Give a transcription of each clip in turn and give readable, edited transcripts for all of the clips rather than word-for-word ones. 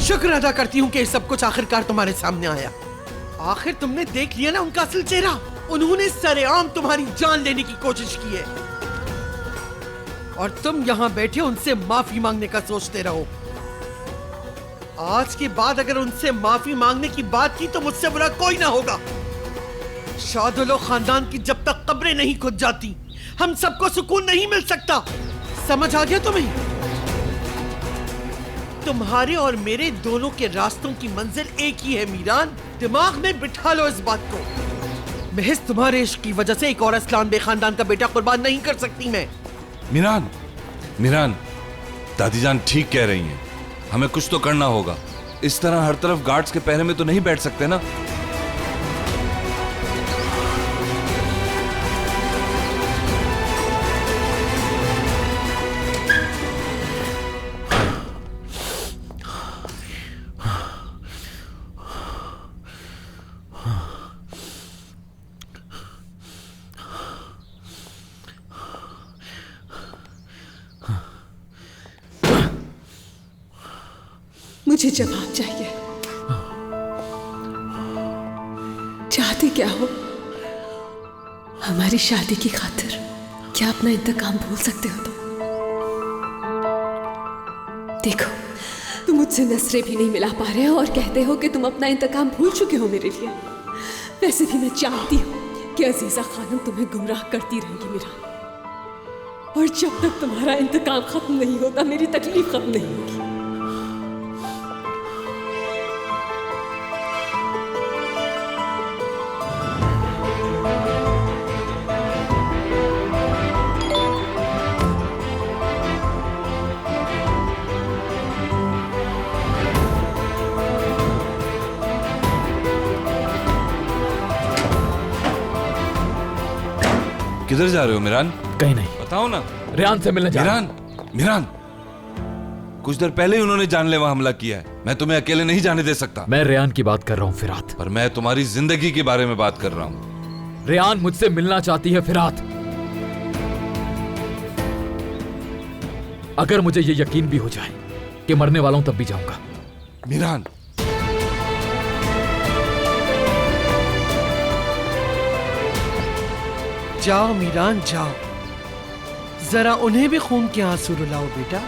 शुक्र अदा करती हूँ कि सब कुछ आखिरकार तुम्हारे सामने आया। आखिर तुमने देख लिया ना उनका असल चेहरा। उन्होंने सरेआम तुम्हारी जान लेने की कोशिश की है और तुम यहाँ बैठे उनसे माफी मांगने का सोचते रहो। आज के बाद अगर उनसे माफी मांगने की बात की तो मुझसे बुरा कोई ना होगा। शादुलो खानदान की जब तक कब्रें नहीं खुद जाती हम सबको सुकून नहीं मिल सकता। समझ आ गया तुम्हें? तुम्हारे और मेरे दोनों के रास्तों की मंजिल एक ही है मीरान, दिमाग में बिठा लो इस बात को। महज तुम्हारे इश्क की वजह से एक और असलान बे खानदान का बेटा कुर्बान नहीं कर सकती मैं। मीरान, मीरान, दादी जान ठीक कह रही हैं, हमें कुछ तो करना होगा। इस तरह हर तरफ गार्ड्स के पहरे में तो नहीं बैठ सकते ना। मुझे जवाब चाहिए। चाहते क्या हो? हमारी शादी की खातिर क्या अपना इंतकाम भूल सकते हो तुम? देखो, तुम मुझसे नजरें भी नहीं मिला पा रहे हो और कहते हो कि तुम अपना इंतकाम भूल चुके हो मेरे लिए। वैसे भी मैं जानती हूँ कि अजीजा खानम तुम्हें गुमराह करती रहेगी मीरा, और जब तक तुम्हारा इंतकाम खत्म नहीं होता मेरी तकलीफ खत्म नहीं होगी। किधर जा रहे हो मीरान? कहीं नहीं। बताओ ना। रेहान से मिलने जा रहा हूं। मीरान, मीरान, कुछ देर पहले ही उन्होंने जानलेवा हमला किया है। मैं तुम्हें अकेले नहीं जाने दे सकता। मैं रेहान की बात कर रहा हूँ फिरात। पर मैं तुम्हारी जिंदगी के बारे में बात कर रहा हूँ। रेहान मुझसे मिलना चाहती है फिरात। अगर मुझे ये यकीन भी हो जाए कि मरने वाला हूं तब भी जाऊंगा। मीरान, जाओ मीरान जाओ, जरा उन्हें भी खून के आंसू रुलाओ बेटा।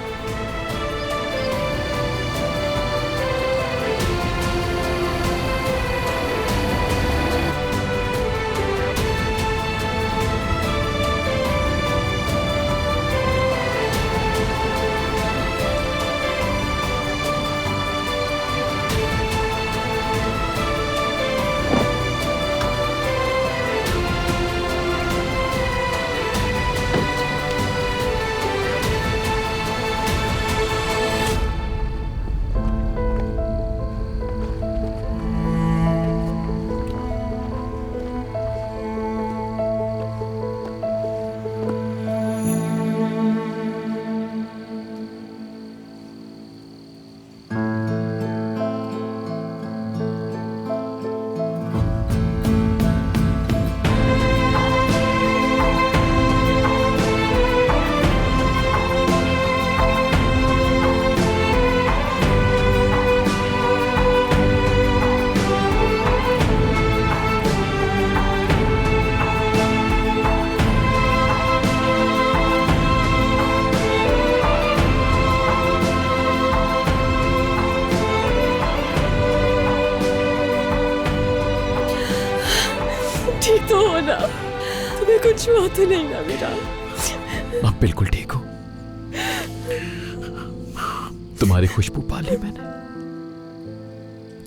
ठीक तो हो ना? तुम्हें कुछ हुआ तो नहीं ना मेरा? अब बिल्कुल ठीक हो। तुम्हारी खुशबू पा ली मैंने,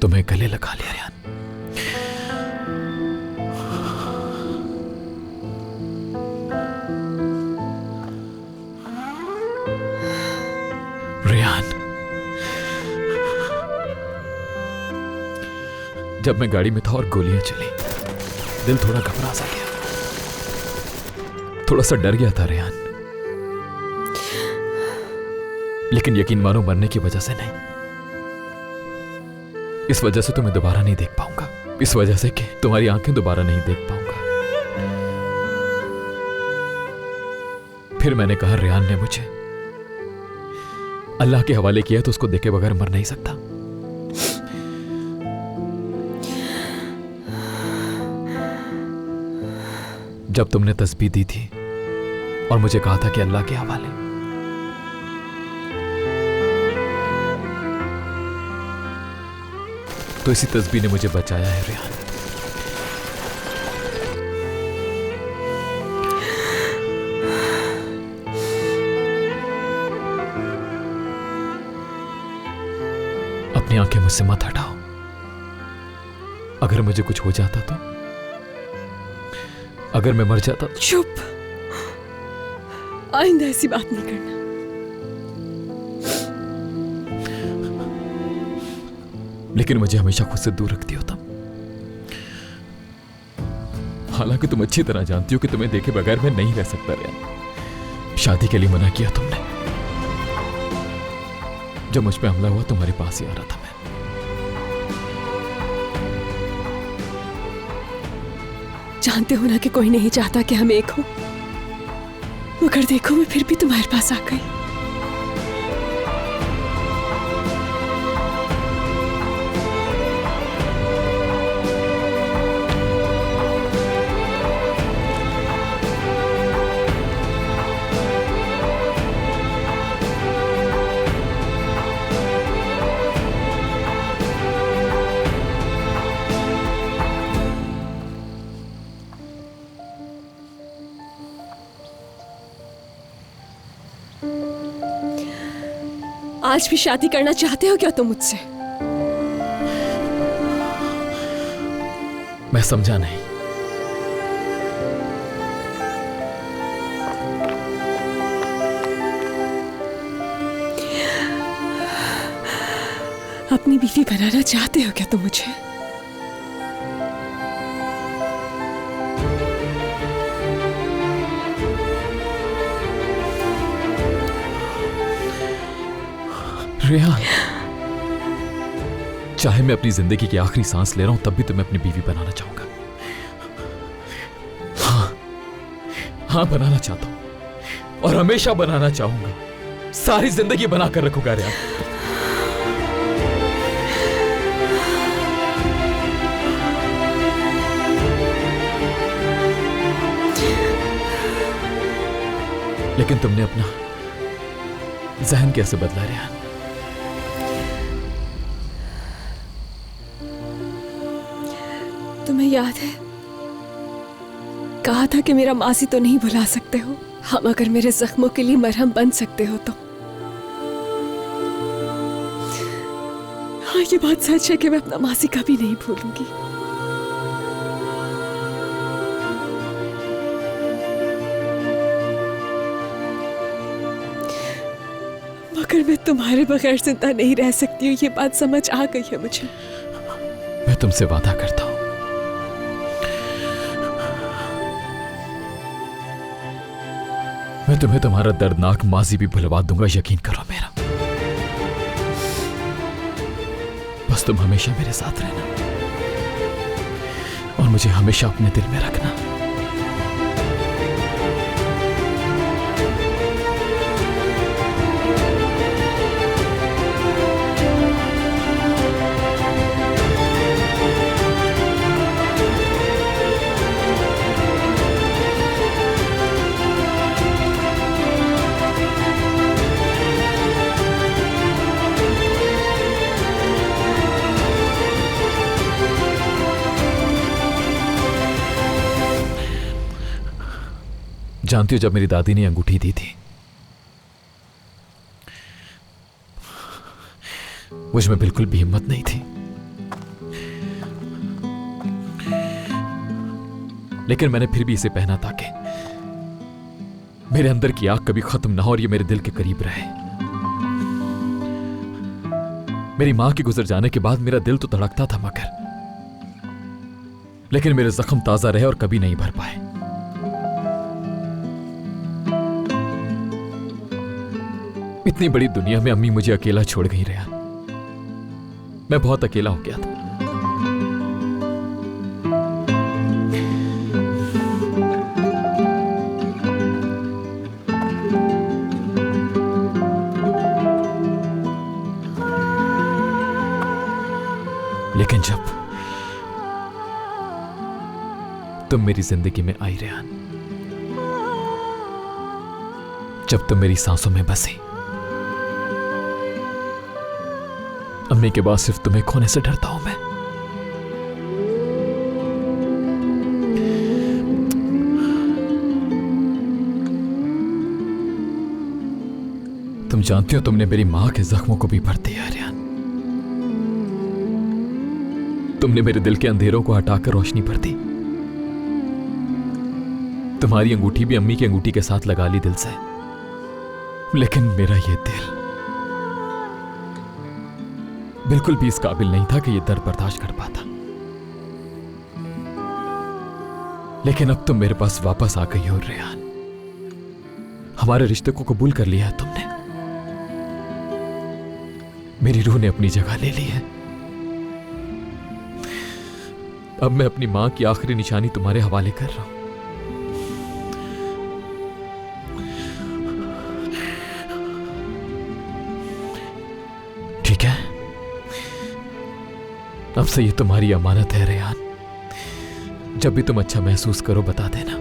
तुम्हें गले लगा लिया रेहान। रेहान, जब मैं गाड़ी में था और गोलियां चली, दिल थोड़ा घबरा सा गया, थोड़ा सा डर गया था रेहान। लेकिन यकीन मानो मरने की वजह से नहीं, इस वजह से तुम्हें दोबारा नहीं देख पाऊंगा, इस वजह से कि तुम्हारी आंखें दोबारा नहीं देख पाऊंगा। फिर मैंने कहा रेहान ने मुझे अल्लाह के हवाले किया तो उसको देखे बगैर मर नहीं सकता। जब तुमने तस्बीह दी थी और मुझे कहा था कि अल्लाह के हवाले, तो इसी तस्बीह ने मुझे बचाया है रेहान। अपनी आंखें मुझसे मत हटाओ। अगर मुझे कुछ हो जाता तो, अगर मैं मर जाता तो। चुप, आइंदा ऐसी बात नहीं करना। लेकिन मुझे हमेशा खुद से दूर रखती हो तुम। हालांकि तुम अच्छी तरह जानती हो कि तुम्हें देखे बगैर मैं नहीं रह सकता रेहान। शादी के लिए मना किया तुमने। जब मुझ पे हमला हुआ तुम्हारे पास ही आ रहा था मैं। जानते हो ना कि कोई नहीं चाहता कि हम एक हो, मगर देखो मैं फिर भी तुम्हारे पास आ गई। आज भी शादी करना चाहते हो क्या तुम मुझसे? मैं समझा नहीं। अपनी बीवी बनाना चाहते हो क्या तुम मुझे? रेहान, चाहे मैं अपनी जिंदगी की आखिरी सांस ले रहा हूं तब भी तुम्हें अपनी बीवी बनाना चाहूंगा। हाँ, बनाना चाहता हूं और हमेशा बनाना चाहूंगा। सारी जिंदगी बनाकर रखूंगा रेहान। लेकिन तुमने अपना जहन कैसे बदला रेहान? तुम्हें याद है, कहा था कि मेरा मासी तो नहीं भुला सकते हो, हम अगर मेरे जख्मों के लिए मरहम बन सकते हो तो। हाँ, ये बात सच है कि मैं अपना मासी कभी नहीं भूलूंगी। मगर मैं तुम्हारे बगैर जिंदा नहीं रह सकती हूँ, ये बात समझ आ गई है मुझे। मैं तुमसे वादा करता हूं, मैं तुम्हें तुम्हारा दर्दनाक माजी भी भुलवा दूंगा, यकीन करो मेरा। बस तुम हमेशा मेरे साथ रहना और मुझे हमेशा अपने दिल में रखना। जानती हो, जब मेरी दादी ने अंगूठी दी थी, मुझ में बिल्कुल भी हिम्मत नहीं थी। लेकिन मैंने फिर भी इसे पहना ताकि मेरे अंदर की आग कभी खत्म ना हो और ये मेरे दिल के करीब रहे। मेरी मां के गुजर जाने के बाद मेरा दिल तो धड़कता था, लेकिन मेरे जख्म ताजा रहे और कभी नहीं भर पाए। इतनी बड़ी दुनिया में अम्मी मुझे अकेला छोड़ गई रेहान। मैं बहुत अकेला हो गया था। लेकिन जब तुम मेरी जिंदगी में आई रेहान, जब तुम मेरी सांसों में बसी। अम्मी के बाद सिर्फ तुम्हें खोने से डरता हूं मैं। तुम जानती हो तुमने मेरी मां के जख्मों को भी भर दिया रियान। तुमने मेरे दिल के अंधेरों को हटाकर रोशनी भर दी। तुम्हारी अंगूठी भी अम्मी की अंगूठी के साथ लगा ली दिल से, लेकिन मेरा ये दिल बिल्कुल भी इस काबिल नहीं था कि ये दर्द बर्दाश्त कर पाता। लेकिन अब तुम मेरे पास वापस आ गई हो रेहान। हमारे रिश्ते को कबूल कर लिया है तुमने। मेरी रूह ने अपनी जगह ले ली है। अब मैं अपनी मां की आखिरी निशानी तुम्हारे हवाले कर रहा हूं। ठीक है, अब से ये तुम्हारी अमानत है रेहान। जब भी तुम अच्छा महसूस करो बता देना।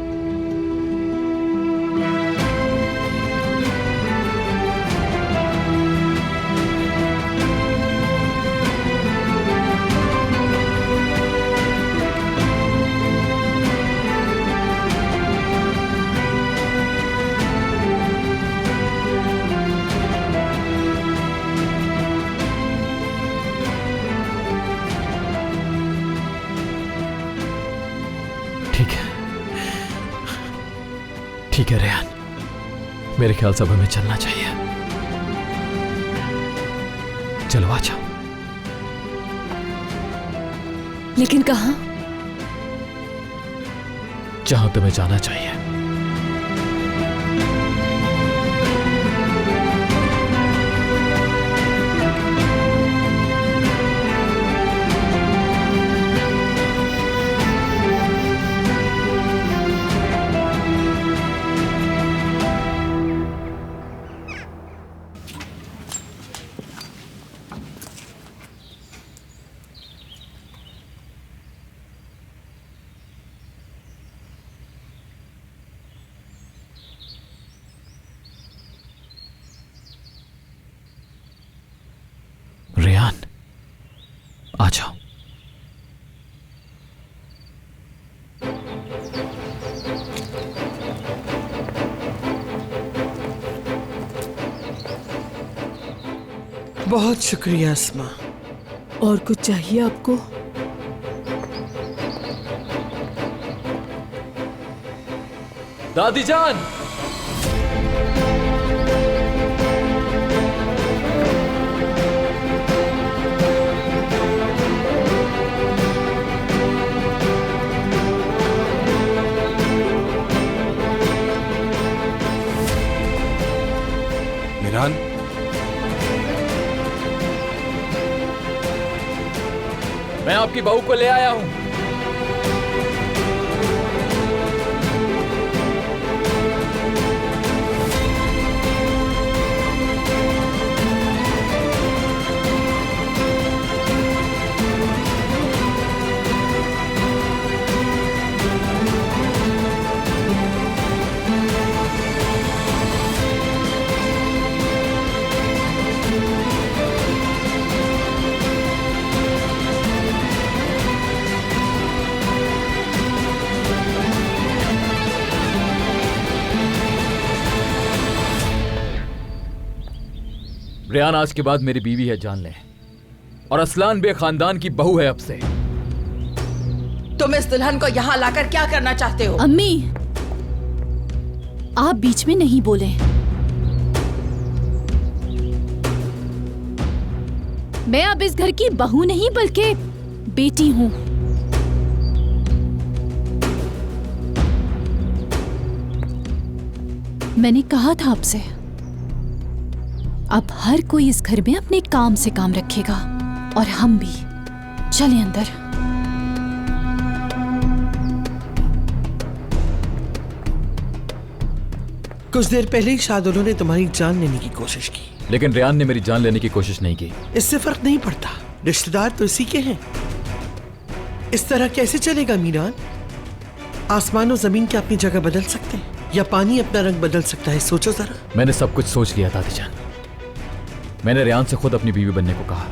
ठीक है रेहान, मेरे ख्याल से अब हमें चलना चाहिए। चलो आ जाओ। लेकिन कहां? जहां तुम्हें जाना चाहिए। रेहान आ जाओ। बहुत शुक्रिया अस्मा। और कुछ चाहिए आपको? दादी जान, मिरान, मैं आपकी बहू को ले आया हूं। रेहान आज के बाद मेरी बीवी है, जान ले। और असलान बे खानदान की बहू है अब से। तुम इस दुल्हन को यहाँ लाकर क्या करना चाहते हो? अम्मी, आप बीच में नहीं बोले। मैं अब इस घर की बहू नहीं बल्कि बेटी हूं। मैंने कहा था आपसे, अब हर कोई इस घर में अपने काम से काम रखेगा और हम भी। चले अंदर। कुछ देर पहले ही शादुलों ने तुम्हारी जान लेने की कोशिश की, लेकिन रेहान ने मेरी जान लेने की कोशिश नहीं की। इससे फर्क नहीं पड़ता, रिश्तेदार तो इसी के हैं। इस तरह कैसे चलेगा मीरान? आसमान और जमीन क्या अपनी जगह बदल सकते हैं? या पानी अपना रंग बदल सकता है? सोचो जरा। मैंने सब कुछ सोच लिया दादी जान। मैंने रेयान से खुद अपनी बीवी बनने को कहा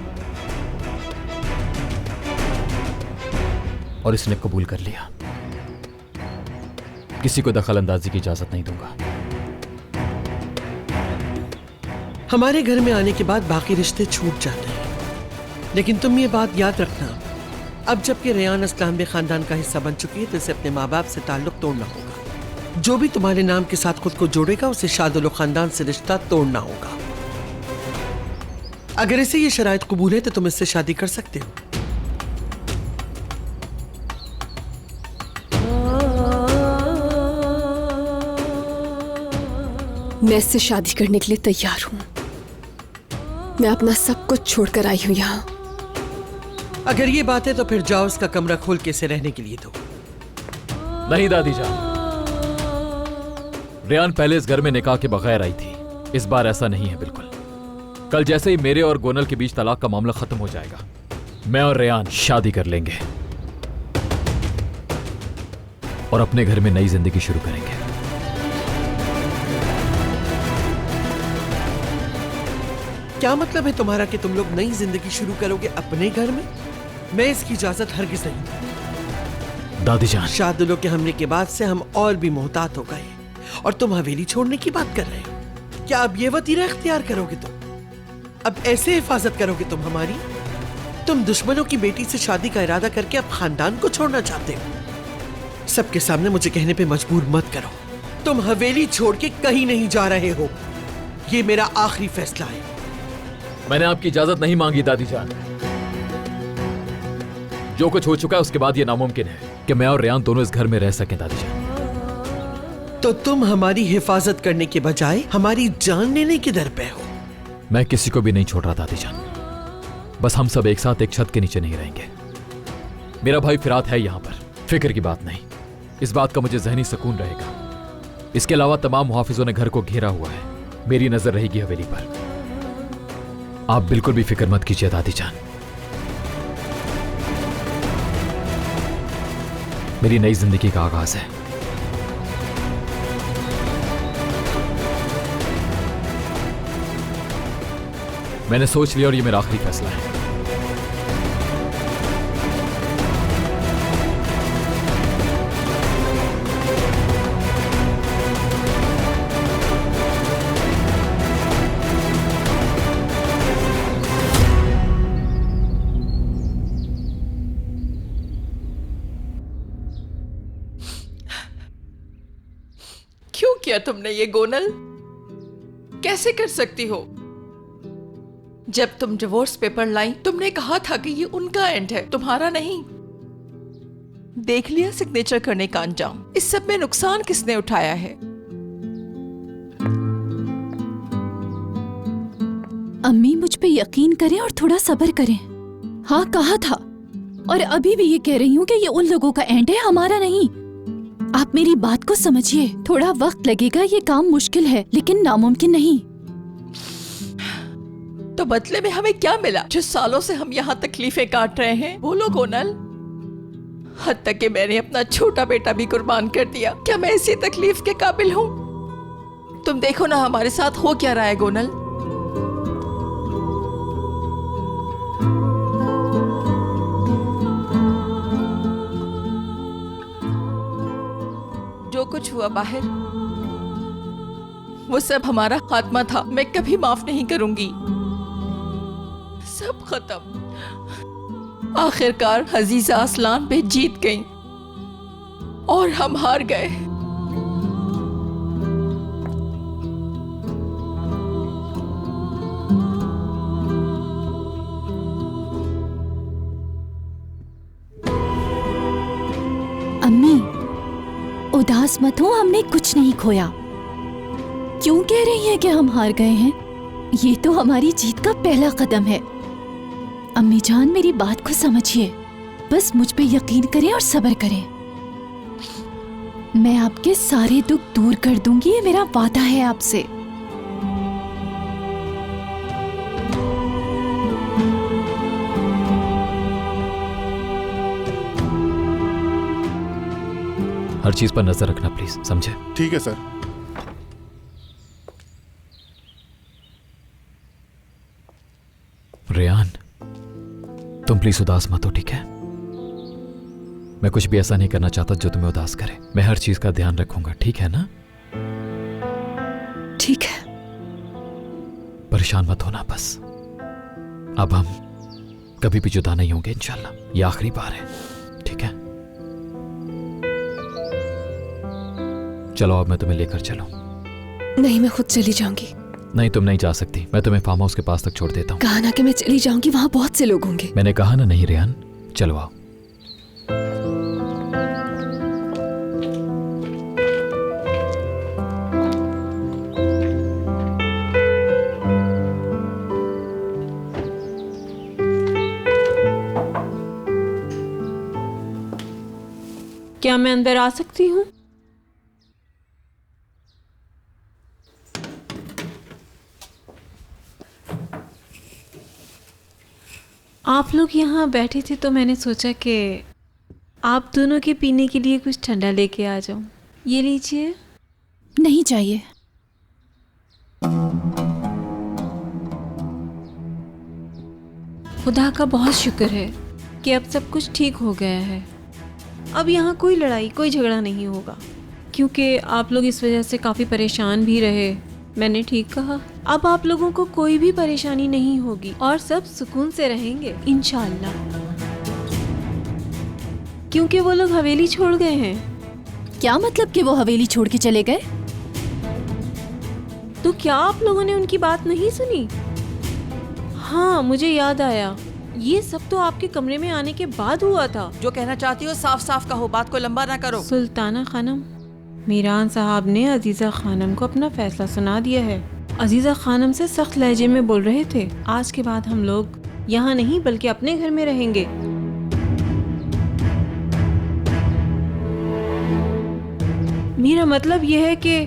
और इसने कबूल कर लिया। किसी को दखल अंदाजी की इजाजत नहीं दूंगा। हमारे घर में आने के बाद बाकी रिश्ते छूट जाते हैं, लेकिन तुम ये बात याद रखना, अब जबकि रेयान असलानबे खानदान का हिस्सा बन चुकी है तो इसे अपने माँ बाप से ताल्लुक तोड़ना होगा। जो भी तुम्हारे नाम के साथ खुद को जोड़ेगा उसे शादुल खानदान से रिश्ता तोड़ना होगा। अगर इसे ये शराइत कबूल है तो तुम इससे शादी कर सकते हो। मैं इससे शादी करने के लिए तैयार हूं। मैं अपना सब कुछ छोड़कर आई हूं यहाँ। अगर ये बात है तो फिर जाओ उसका कमरा खोल के इसे रहने के लिए दो। नहीं दादी जान, रेयान पहले इस घर में निकाह के बगैर आई थी। इस बार ऐसा नहीं है बिल्कुल। कल जैसे ही मेरे और गोनल के बीच तलाक का मामला खत्म हो जाएगा, मैं और रेयान शादी कर लेंगे और अपने घर में नई जिंदगी शुरू करेंगे। क्या मतलब है तुम्हारा कि तुम लोग नई जिंदगी शुरू करोगे अपने घर में? मैं इसकी इजाजत हरगिज नहीं दूंगा। दादी जान, शादुलों के हमले के बाद से हम और भी मोहतात हो गए और तुम हवेली छोड़ने की बात कर रहे हो। क्या अब ये वतीरा इख्तियार करोगे? तुम अब ऐसे हिफाजत करोगे तुम हमारी? तुम दुश्मनों की बेटी से शादी का इरादा करके अब खानदान को छोड़ना चाहते हो? सबके सामने मुझे कहने पे मजबूर मत करो। तुम हवेली छोड़ के कहीं नहीं जा रहे हो। ये मेरा आखिरी फैसला है। मैंने आपकी इजाजत नहीं मांगी दादी जान। जो कुछ हो चुका है उसके बाद यह नामुमकिन है कि मैं और रेयान दोनों इस घर में रह सकें दादी जान। तो तुम हमारी हिफाजत करने के बजाय हमारी जान लेने के दर पे हो। मैं किसी को भी नहीं छोड़ रहा दादी जान। बस हम सब एक साथ एक छत के नीचे नहीं रहेंगे। मेरा भाई फिरात है यहां पर, फिक्र की बात नहीं। इस बात का मुझे जहनी सुकून रहेगा। इसके अलावा तमाम मुहाफिजों ने घर को घेरा हुआ है। मेरी नजर रहेगी हवेली पर। आप बिल्कुल भी फिक्र मत कीजिए दादी जान। मेरी नई जिंदगी का आगाज है। मैंने सोच लिया और ये मेरा आखिरी फैसला है। क्यों किया तुमने ये गोनल? कैसे कर सकती हो? जब तुम डिवोर्स पेपर लाई तुमने कहा था कि ये उनका एंड है, तुम्हारा नहीं। देख लिया सिग्नेचर करने का अंजाम। इस सब में नुकसान किसने उठाया है? अम्मी मुझ पे यकीन करें और थोड़ा सब्र करें। हाँ कहा था और अभी भी ये कह रही हूँ कि ये उन लोगों का एंड है, हमारा नहीं। आप मेरी बात को समझिए। थोड़ा वक्त लगेगा, ये काम मुश्किल है लेकिन नामुमकिन नहीं। तो बदले में हमें क्या मिला जो सालों से हम यहाँ तकलीफें काट रहे हैं? बोलो गोनल। हद तक कि मैंने अपना छोटा बेटा भी कुर्बान कर दिया। क्या मैं इसी तकलीफ के काबिल हूँ? तुम देखो ना हमारे साथ हो क्या रहा है गोनल। जो कुछ हुआ बाहर वो सब हमारा खात्मा था। मैं कभी माफ नहीं करूंगी। सब खत्म। आखिरकार हजीजा असलान पे जीत गई और हम हार गए। अम्मी उदास मत हो, हमने कुछ नहीं खोया। क्यों कह रही है कि हम हार गए हैं? ये तो हमारी जीत का पहला कदम है। अम्मी जान मेरी बात को समझिए। बस मुझ पे यकीन करें और सब्र करें। मैं आपके सारे दुख दूर कर दूंगी, ये मेरा वादा है आपसे। हर चीज पर नजर रखना प्लीज, समझे? ठीक है सर। रेयान, तुम प्लीज उदास मत हो, ठीक है? मैं कुछ भी ऐसा नहीं करना चाहता जो तुम्हें उदास करे। मैं हर चीज का ध्यान रखूंगा, ठीक है ना? ठीक है। परेशान मत होना बस। अब हम कभी भी जुदा नहीं होंगे इंशाल्लाह। ये आखिरी बार है, ठीक है? चलो अब मैं तुम्हें लेकर चलूं। नहीं, मैं खुद चली जाऊंगी। नहीं, तुम नहीं जा सकती। मैं तुम्हें फार्म हाउस के पास तक छोड़ देता हूँ। कहा ना कि मैं चली जाऊंगी, वहां बहुत से लोग होंगे। मैंने कहा ना नहीं रेयान, चलो आओ। क्या मैं अंदर आ सकती हूँ? आप लोग यहाँ बैठे थे तो मैंने सोचा कि आप दोनों के पीने के लिए कुछ ठंडा लेके आ जाऊं। ये लीजिए। नहीं चाहिए। खुदा का बहुत शुक्र है कि अब सब कुछ ठीक हो गया है। अब यहाँ कोई लड़ाई, कोई झगड़ा नहीं होगा, क्योंकि आप लोग इस वजह से काफ़ी परेशान भी रहे। मैंने ठीक कहा। अब आप लोगों को कोई भी परेशानी नहीं होगी और सब सुकून से रहेंगे इंशाअल्लाह, क्योंकि वो लोग हवेली छोड़ गए हैं। क्या मतलब कि वो हवेली छोड़ के चले गए? तो क्या आप लोगों ने उनकी बात नहीं सुनी? हाँ, मुझे याद आया, ये सब तो आपके कमरे में आने के बाद हुआ था। जो कहना चाहती हो साफ साफ कहो, बात को लंबा ना करो। सुल्ताना खानम, मीरान साहब ने अजीज़ा खानम को अपना फैसला सुना दिया है। अजीज़ा खानम से सख्त लहजे में बोल रहे थे, आज के बाद हम लोग यहाँ नहीं बल्कि अपने घर में रहेंगे। मेरा मतलब यह है कि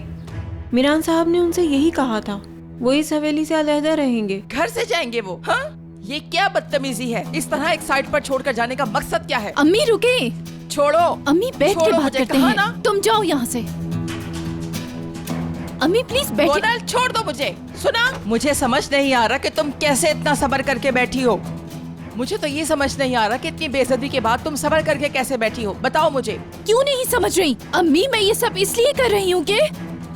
मीरान साहब ने उनसे यही कहा था, वो इस हवेली से अलहदा रहेंगे। घर से जाएंगे वो? हाँ, ये क्या बदतमीजी है? इस तरह एक साइड पर छोड़कर जाने का मकसद क्या है? अम्मी रुके। छोड़ो। अम्मी बैठ के बात करते हैं ना? तुम जाओ यहाँ से। अम्मी प्लीज बैठिए। गोनल, छोड़ दो मुझे। सुना, मुझे समझ नहीं आ रहा कि तुम कैसे इतना सब्र करके बैठी हो। मुझे तो ये समझ नहीं आ रहा कि इतनी बेइज्जती के बाद तुम सब्र करके कैसे बैठी हो। बताओ मुझे। क्यों नहीं समझ रही अम्मी? मैं ये सब इसलिए कर रही हूँ कि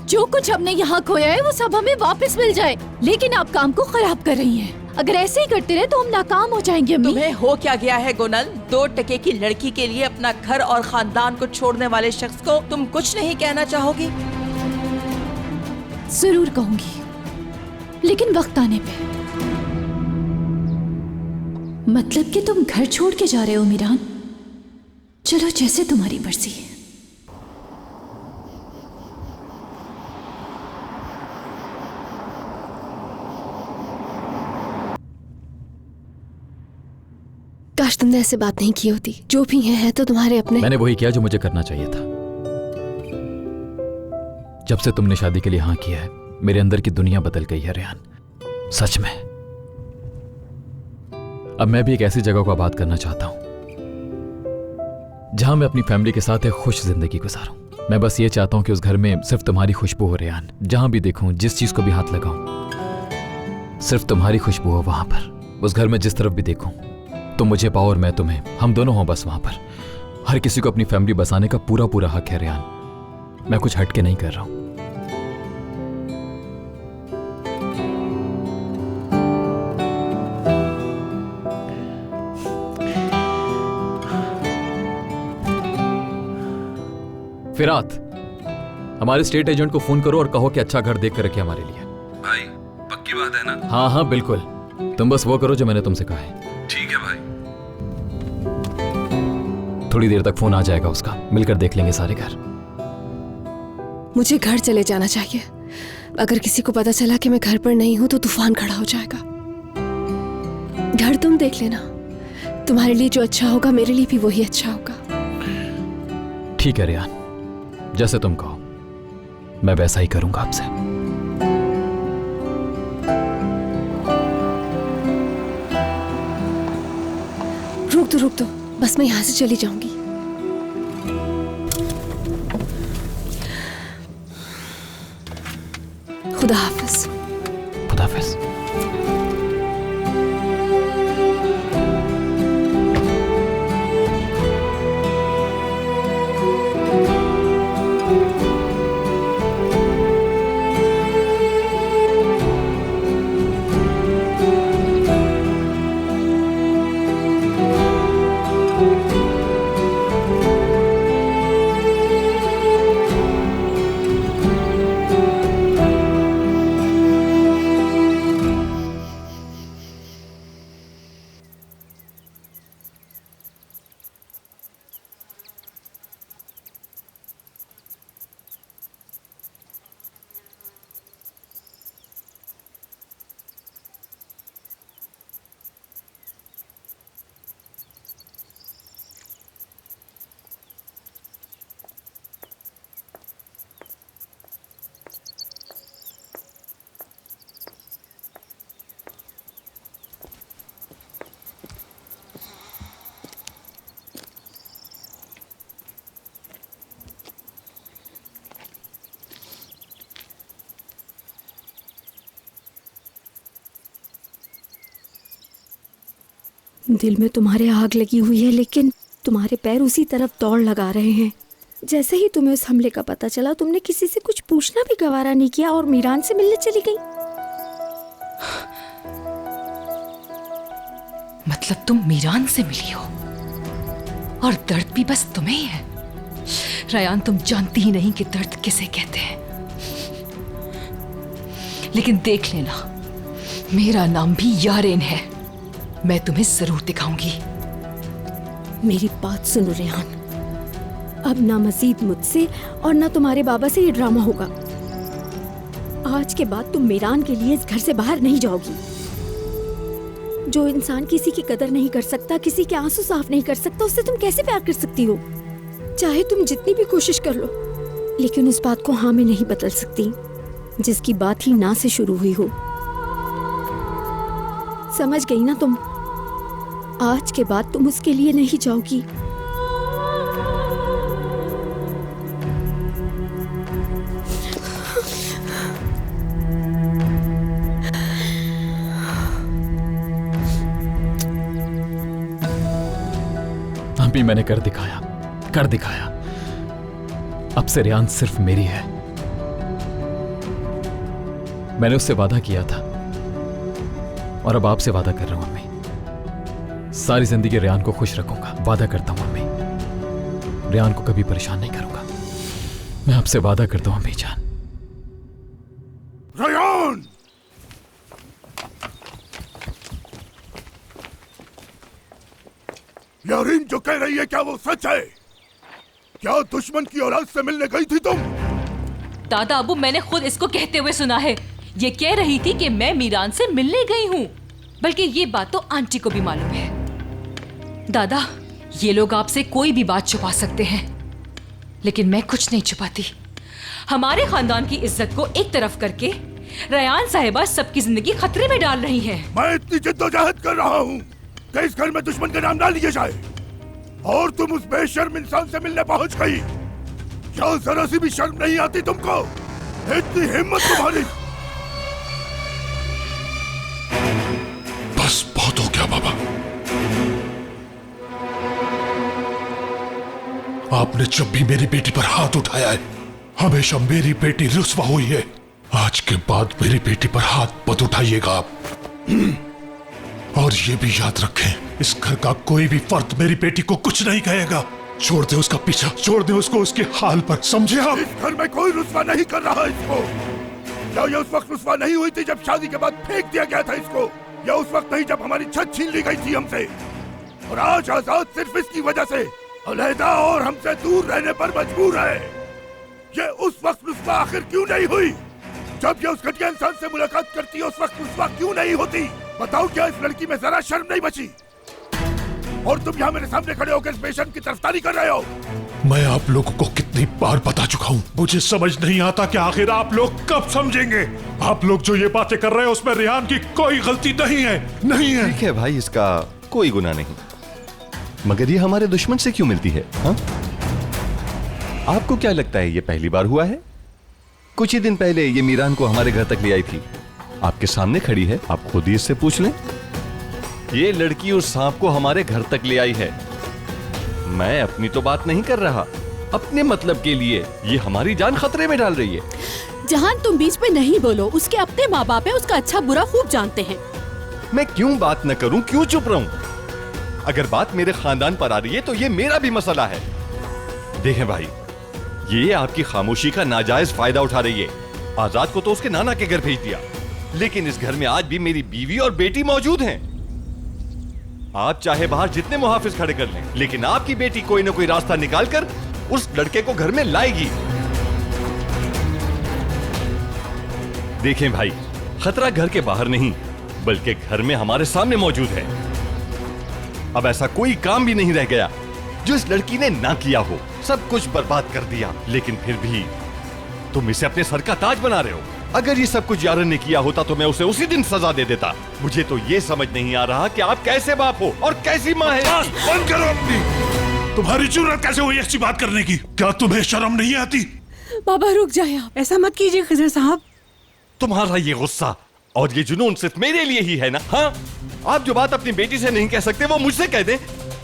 जो कुछ हमने यहाँ खोया है वो सब हमें वापस मिल जाए, लेकिन आप काम को खराब कर रही हैं। अगर ऐसे ही करते रहे तो हम नाकाम हो जाएंगे। अम्मी, तुम्हें हो क्या गया है गोनल? 2 टके की लड़की के लिए अपना घर और खानदान को छोड़ने वाले शख्स को तुम कुछ नहीं कहना चाहोगी? जरूर कहूंगी, लेकिन वक्त आने पे। मतलब कि तुम घर छोड़ के जा रहे हो मीरान? चलो जैसे तुम्हारी मर्जी है। काश तुमने ऐसे बात नहीं की होती। जो भी है तो तुम्हारे अपने। मैंने वही किया जो मुझे करना चाहिए था। जब से तुमने शादी के लिए हाँ किया है, मेरे अंदर की दुनिया बदल गई है रेहान, सच में। अब मैं भी एक ऐसी जगह को आबाद करना चाहता हूं जहां मैं अपनी फैमिली के साथ एक खुश जिंदगी गुजारूं। मैं बस ये चाहता हूं कि उस घर में सिर्फ तुम्हारी खुशबू हो रेहान। जहां भी देखूं, जिस चीज को भी हाथ लगाऊं, सिर्फ तुम्हारी खुशबू हो वहां पर। उस घर में जिस तरफ भी देखूं, तुम मुझे पाओ और मैं तुम्हें, हम दोनों हों बस वहां पर। हर किसी को अपनी फैमिली बसाने का पूरा पूरा हक है रेहान। मैं कुछ हट के नहीं कर रहा हूं। फिरात, हमारे स्टेट एजेंट को फोन करो और कहो कि अच्छा घर देख कर रखे हमारे लिए। भाई, पक्की बात है ना? हाँ हाँ बिल्कुल, तुम बस वो करो जो मैंने तुमसे कहा है। ठीक है भाई। थोड़ी देर तक फोन आ जाएगा उसका, मिलकर देख लेंगे सारे घर। मुझे घर चले जाना चाहिए। अगर किसी को पता चला कि मैं घर पर नहीं हूं तो तूफान खड़ा हो जाएगा। घर तुम देख लेना, तुम्हारे लिए जो अच्छा होगा मेरे लिए भी वही अच्छा होगा। ठीक है रेहान, जैसे तुम कहो, मैं वैसा ही करूंगा आपसे। रुक दो, बस मैं यहाँ से चली जाऊंगी। दिल में तुम्हारे आग लगी हुई है, लेकिन तुम्हारे पैर उसी तरफ दौड़ लगा रहे हैं। जैसे ही तुम्हें उस हमले का पता चला, तुमने किसी से कुछ पूछना भी गवारा नहीं किया और मीरान से मिलने चली गई। मतलब तुम मीरान से मिली हो और दर्द भी बस तुम्हें ही है। रयान, तुम जानती ही नहीं कि दर्द किसे कहते हैं। लेकिन देख लेना, मेरा नाम भी यारेन है। मैं तुम्हें जरूर दिखाऊंगी। मेरी बात सुनो रेहान, अब ना मजीद मुझसे और ना तुम्हारे बाबा से ये ड्रामा होगा। आज के बाद तुम मीरान के लिए इस घर से बाहर नहीं जाओगी। जो इंसान किसी की कदर नहीं कर सकता, किसी के आंसू साफ नहीं कर सकता, उससे तुम कैसे प्यार कर सकती हो? चाहे तुम जितनी भी कोशिश कर लो, लेकिन उस बात को हाँ में नहीं बदल सकती जिसकी बात ही ना से शुरू हुई हो। समझ गई ना तुम? आज के बाद तुम उसके लिए नहीं जाओगी। अभी मैंने कर दिखाया। अब से रेहान सिर्फ मेरी है। मैंने उससे वादा किया था और अब आपसे वादा कर रहा हूं अम्मी। सारी जिंदगी रेहान को खुश रखूंगा। वादा करता हूं अम्मी, रेहान को कभी परेशान नहीं करूंगा। मैं आपसे वादा करता हूं अम्मी जान। रेहान! यारीन जो कह रही है, क्या वो सच है? क्या दुश्मन की औलाद से मिलने गई थी तुम? दादा अबू, मैंने खुद इसको कहते हुए सुना है। ये कह रही थी कि मैं मीरान से मिलने गई हूँ। बल्कि ये बात तो आंटी को भी मालूम है। दादा, ये लोग आपसे कोई भी बात छुपा सकते हैं, लेकिन मैं कुछ नहीं छुपाती। हमारे खानदान की इज्जत को एक तरफ करके रयान साहिबा सबकी जिंदगी खतरे में डाल रही हैं। मैं इतनी जिद्दोजहद कर रहा हूँ कि इस घर में दुश्मन का नाम ना लिए जाए, और तुम उस बेशर्म इंसान से मिलने पहुंच गई। क्या जरा सी भी शर्म नहीं आती तुमको? इतनी हिम्मत तुम्हारी! बस बहुत हो गया बाबा। आपने जब भी मेरी बेटी पर हाथ उठाया है, हमेशा मेरी बेटी रुस्वा हुई है। आज के बाद मेरी बेटी पर हाथ मत उठाइएगा आप। और ये भी याद रखें, इस घर का कोई भी फर्द मेरी बेटी को कुछ नहीं कहेगा। छोड़ दे उसका पीछा, छोड़ दे उसको उसके हाल पर, समझे आप? इस घर में कोई रुस्वा नहीं कर रहा इसको। क्या ये उस वक्त रुस्वा नहीं हुई थी जब शादी के बाद फेंक दिया गया था इसको? या उस वक्त नहीं जब हमारी छत छीन ली गई थी हमसे? और आज आजाद सिर्फ इसकी वजह से अलहदा और हमसे दूर रहने पर मजबूर है। ये उस वक्त रुस्वा आखिर क्यों नहीं हुई जब ये उस घटिया इंसान से मुलाकात करती है? उस वक्त रुस्वा क्यों नहीं होती? बताओ, क्या इस लड़की में जरा शर्म नहीं बची? और तुम यहाँ मेरे सामने खड़े होकर इस बेशर्म की तरफदारी कर रहे हो। मैं आप लोगों को कितनी बार बता चुका हूँ, मुझे समझ नहीं आता कि आखिर आप लोग कब समझेंगे। आप लोग जो ये बातें कर रहे हैं उसमें रेहान की कोई गलती नहीं है, नहीं है। ठीक है भाई, इसका कोई गुनाह नहीं, मगर ये हमारे दुश्मन से क्यों मिलती है? हाँ? आपको क्या लगता है ये पहली बार हुआ है? कुछ ही दिन पहले ये मीरान को हमारे घर तक ले आई थी, आपके सामने खड़ी है, आप खुद ही इससे पूछ लें। ये लड़की उस सांप को हमारे घर तक ले आई है। मैं अपनी तो बात नहीं कर रहा, अपने मतलब के लिए ये हमारी जान खतरे में डाल रही है। जहान, तुम बीच में नहीं बोलो। उसके अपने माँ बाप है, उसका अच्छा बुरा खूब जानते हैं। मैं क्यों बात न करूं, क्यों चुप रहूं? अगर बात मेरे खानदान पर आ रही है तो ये मेरा भी मसला है। देखें भाई, ये आपकी खामोशी का नाजायज फायदा उठा रही है। आजाद को तो उसके नाना के घर भेज दिया, लेकिन इस घर में आज भी मेरी बीवी और बेटी मौजूद हैं। आप चाहे बाहर जितने मुहाफिज खड़े कर लें, लेकिन आपकी बेटी कोई ना कोई रास्ता निकालकर उस लड़के को घर में लाएगी। देखें भाई, खतरा घर के बाहर नहीं बल्कि घर में हमारे सामने मौजूद है। अब ऐसा कोई काम भी नहीं रह गया जो इस लड़की ने ना किया हो। सब कुछ बर्बाद कर दिया, लेकिन फिर भी तुम इसे अपने सर का ताज बना रहे हो। अगर ये सब कुछ यारन ने किया होता तो मैं उसे उसी दिन सजा दे देता। मुझे तो ये समझ नहीं आ रहा कि आप कैसे बाप हो और कैसी माँ है। बंद करो अपनी। तुम्हारी जुर्रत कैसे हुई ऐसी बात करने की? क्या तुम्हें शर्म नहीं आती? बाबा रुक जाए आप, ऐसा मत कीजिए खिजर साहब। तुम्हारा ये गुस्सा और ये जुनून सिर्फ मेरे लिए ही है ना? हाँ, आप जो बात अपनी बेटी से नहीं कह सकते वो मुझसे कह दें।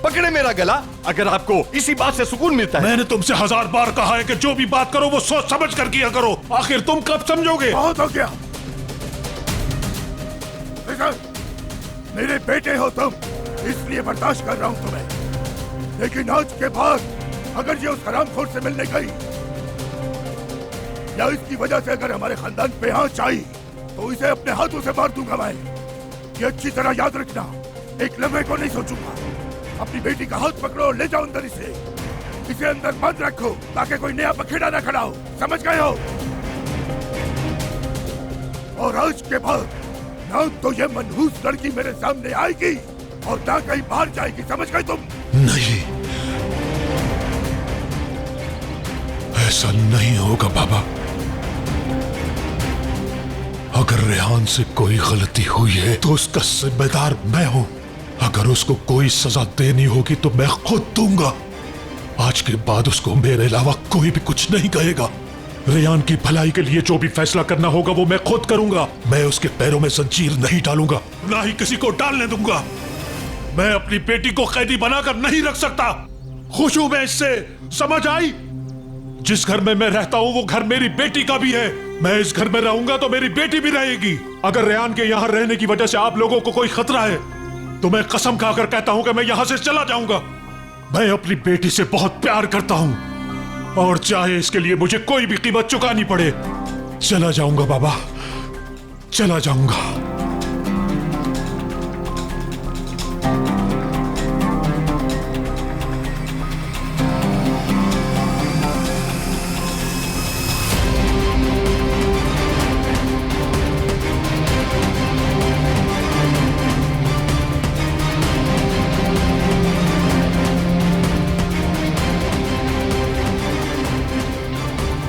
पकड़े मेरा गला, अगर आपको इसी बात से सुकून मिलता है। मैंने तुमसे 1000 बार कहा है कि जो भी बात करो वो सोच समझ कर किया करो। आखिर तुम कब समझोगे? बहुत हो गया। मेरे बेटे हो तुम, इसलिए बर्दाश्त कर रहा हूं तुम्हें। लेकिन आज के बाद अगर ये उस हरामखोर से मिलने गई या इसकी वजह से अगर हमारे खानदान पे आंच आई तो इसे अपने हाथों से मार दूंगा मैं। ये अच्छी तरह याद रखना, एक लम्हे को नहीं सोचूंगा। अपनी बेटी का हाथ पकड़ो, ले जाओ अंदर इसे अंदर बंद रखो ताकि कोई नया बखेड़ा ना खड़ा हो। समझ गए हो? और आज के बाद ना तो ये मनहूस लड़की मेरे सामने आएगी और ना कहीं बाहर जाएगी। समझ गए तुम? नहीं, ऐसा नहीं होगा बाबा। अगर रेहान से कोई गलती हुई है तो उसका जिम्मेदार मैं हूं। अगर उसको कोई सजा देनी होगी तो मैं खुद दूंगा। आज के बाद उसको मेरे अलावा कोई भी कुछ नहीं कहेगा। रेहान की भलाई के लिए जो भी फैसला करना होगा वो मैं खुद करूंगा। मैं उसके पैरों में जंजीर नहीं डालूंगा, ना ही किसी को डालने दूंगा। मैं अपनी बेटी को कैदी बनाकर नहीं रख सकता। खुश हूं मैं इससे, समझ आई? जिस घर में मैं रहता हूं वो घर मेरी बेटी का भी है। मैं इस घर में रहूंगा तो मेरी बेटी भी रहेगी। अगर रेहान के यहाँ रहने की वजह से आप लोगों को कोई खतरा है तो मैं कसम खाकर कहता हूं कि मैं यहां से चला जाऊंगा। मैं अपनी बेटी से बहुत प्यार करता हूं और चाहे इसके लिए मुझे कोई भी कीमत चुकानी पड़े, चला जाऊंगा बाबा, चला जाऊंगा।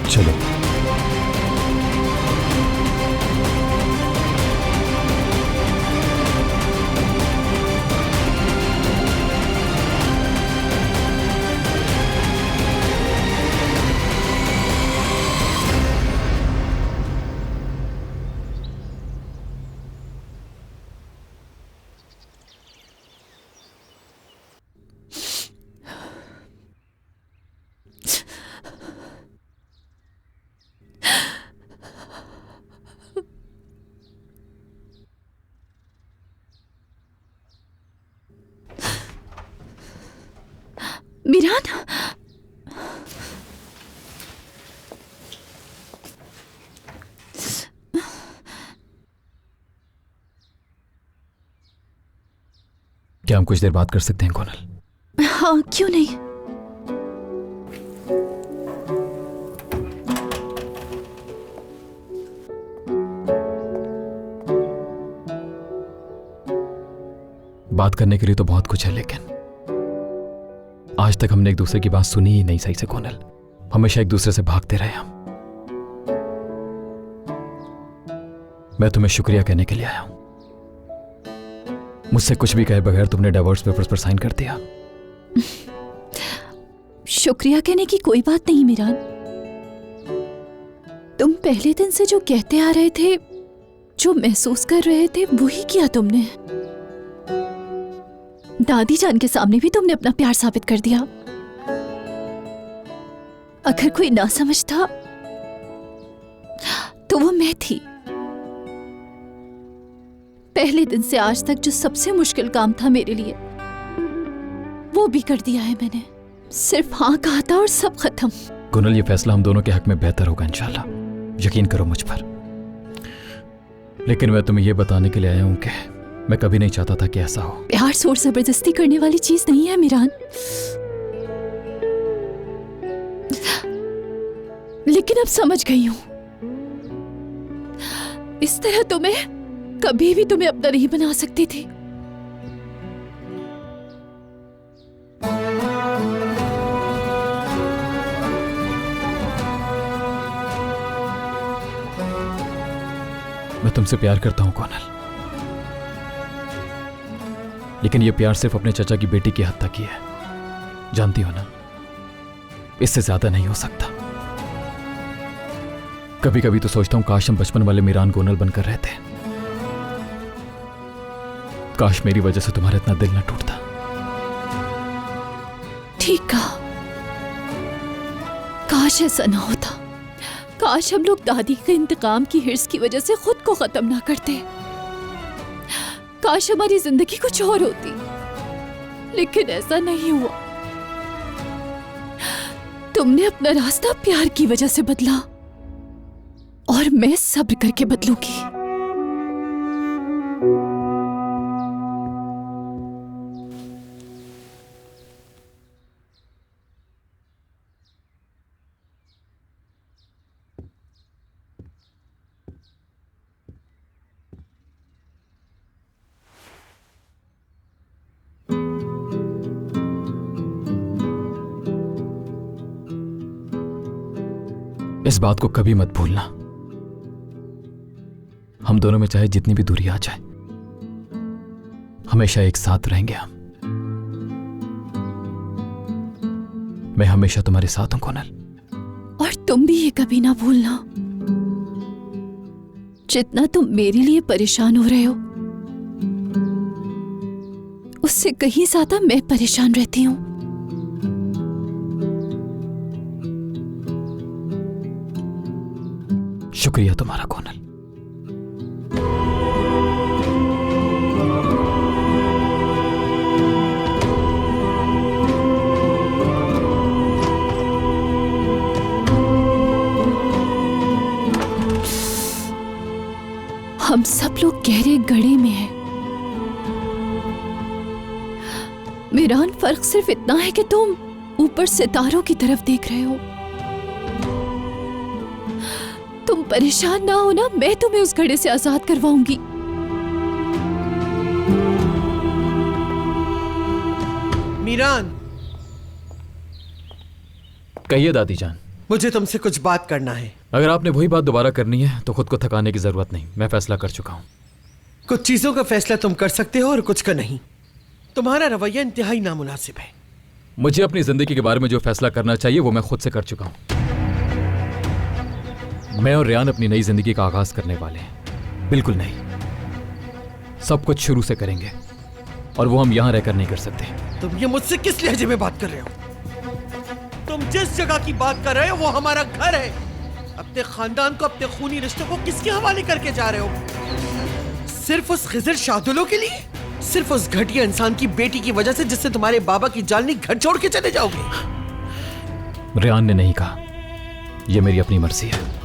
चलो। मीरान, क्या हम कुछ देर बात कर सकते हैं कोनल? हाँ, क्यों नहीं। बात करने के लिए तो बहुत कुछ है, लेकिन आज तक हमने एक दूसरे की बात सुनी ही नहीं सही से कोनल। हमेशा एक दूसरे से भागते रहे हम। मैं तुम्हें शुक्रिया कहने के लिए आया हूं। मुझसे कुछ भी कहे बगैर तुमने डिवोर्स पेपर्स पर साइन कर दिया। शुक्रिया कहने की कोई बात नहीं मीरान। तुम पहले दिन से जो कहते आ रहे थे, जो महसूस कर रहे थे, वही किया तुमने। दादी जान के सामने भी तुमने अपना प्यार साबित कर दिया। अगर कोई ना समझता तो वो मैं थी। पहले दिन से आज तक जो सबसे मुश्किल काम था मेरे लिए, वो भी कर दिया है मैंने। सिर्फ हाँ कहा था और सब खत्म। कुनल, ये फैसला हम दोनों के हक में बेहतर होगा इंशाल्लाह। यकीन करो मुझ पर। लेकिन मैं तुम्हें यह बताने के लिए आया हूं कि मैं कभी नहीं चाहता था कि ऐसा हो। प्यार जोर जबरदस्ती करने वाली चीज नहीं है मीरान। लेकिन अब समझ गई हूं, इस तरह तो मैं कभी भी तुम्हें अपना नहीं बना सकती थी। मैं तुमसे प्यार करता हूं कोनल, लेकिन यह प्यार सिर्फ अपने चाचा की बेटी की हद तक ही है। जानती हो ना, इससे ज्यादा नहीं हो सकता। कभी कभी तो सोचता हूं काश हम बचपन वाले मीरान गोनल बनकर रहते। काश मेरी वजह से तुम्हारा इतना दिल न टूटता। ठीक कहा, काश ऐसा ना होता। काश हम लोग दादी के इंतकाम की हिर्स की वजह से खुद को खत्म ना करते। काश हमारी जिंदगी कुछ और होती, लेकिन ऐसा नहीं हुआ। तुमने अपना रास्ता प्यार की वजह से बदला और मैं सब्र करके बदलूंगी। इस बात को कभी मत भूलना, हम दोनों में चाहे जितनी भी दूरी आ जाए, हमेशा एक साथ रहेंगे हम। मैं हमेशा तुम्हारे साथ हूं कोनल। और तुम भी ये कभी ना भूलना, जितना तुम मेरे लिए परेशान हो रहे हो, उससे कहीं ज्यादा मैं परेशान रहती हूं। शुक्रिया तुम्हारा कोनल। हम सब लोग गहरे गड्ढे में हैं। मीरान, फर्क सिर्फ इतना है कि तुम ऊपर सितारों की तरफ देख रहे हो। तुम परेशान ना हो ना, मैं तुम्हें उस घड़े से आजाद करवाऊंगी। मीरान, कहिए दादी जान। मुझे तुमसे कुछ बात करना है। अगर आपने वही बात दोबारा करनी है तो खुद को थकाने की जरूरत नहीं, मैं फैसला कर चुका हूं। कुछ चीजों का फैसला तुम कर सकते हो और कुछ का नहीं। तुम्हारा रवैया इंतहाई नामुनासिब है। मुझे अपनी जिंदगी के बारे में जो फैसला करना चाहिए वो मैं खुद से कर चुका हूं। मैं और रेयान अपनी नई जिंदगी का आगाज करने वाले हैं। बिल्कुल नहीं, सब कुछ शुरू से करेंगे और वो हम यहां रहकर नहीं कर सकते। तुम ये मुझसे किस लहजे में बात कर रहे हो? तुम जिस जगह की बात कर रहे हो वो हमारा घर है। अपने खानदान को, अपने खूनी रिश्तों को किसके हवाले करके जा रहे हो? सिर्फ उस खिजर शादुलो के लिए? सिर्फ उस घटिया इंसान की बेटी की वजह से जिससे तुम्हारे बाबा की जालनी घर छोड़ के चले जाओगे? रेयान ने नहीं कहा, यह मेरी अपनी मर्जी है।